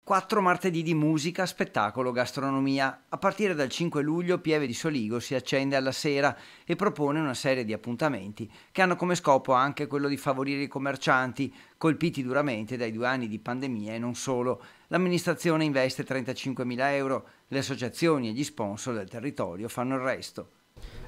4 martedì di musica, spettacolo, gastronomia. A partire dal 5 luglio Pieve di Soligo si accende alla sera e propone una serie di appuntamenti che hanno come scopo anche quello di favorire i commercianti, colpiti duramente dai 2 anni di pandemia e non solo. L'amministrazione investe 35.000 euro, le associazioni e gli sponsor del territorio fanno il resto.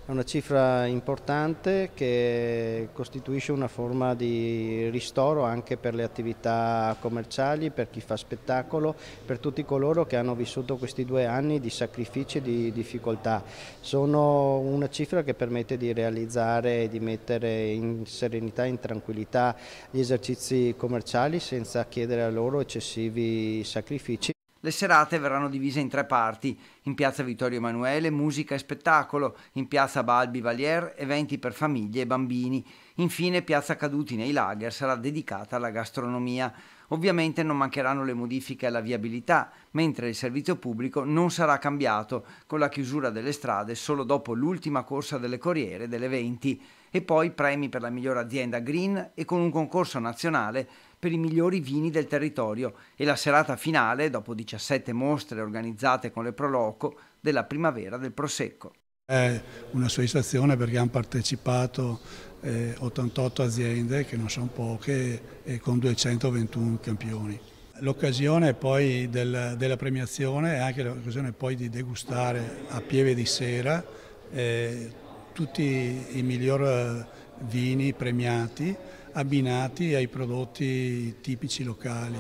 È una cifra importante che costituisce una forma di ristoro anche per le attività commerciali, per chi fa spettacolo, per tutti coloro che hanno vissuto questi 2 anni di sacrifici e di difficoltà. Sono una cifra che permette di realizzare e di mettere in serenità e in tranquillità gli esercizi commerciali senza chiedere a loro eccessivi sacrifici. Le serate verranno divise in 3 parti: in piazza Vittorio Emanuele musica e spettacolo, in piazza Balbi Valier eventi per famiglie e bambini, infine piazza Caduti nei Lager sarà dedicata alla gastronomia. Ovviamente non mancheranno le modifiche alla viabilità, mentre il servizio pubblico non sarà cambiato, con la chiusura delle strade solo dopo l'ultima corsa delle corriere delle 20, e poi premi per la miglior azienda green e con un concorso nazionale per i migliori vini del territorio e la serata finale, dopo 17 mostre organizzate con le Proloco, della primavera del Prosecco. È una soddisfazione perché hanno partecipato 88 aziende, che non sono poche, e con 221 campioni. L'occasione poi della premiazione è anche l'occasione poi di degustare a Pieve di Sera tutti i miglior vini premiati, abbinati ai prodotti tipici locali.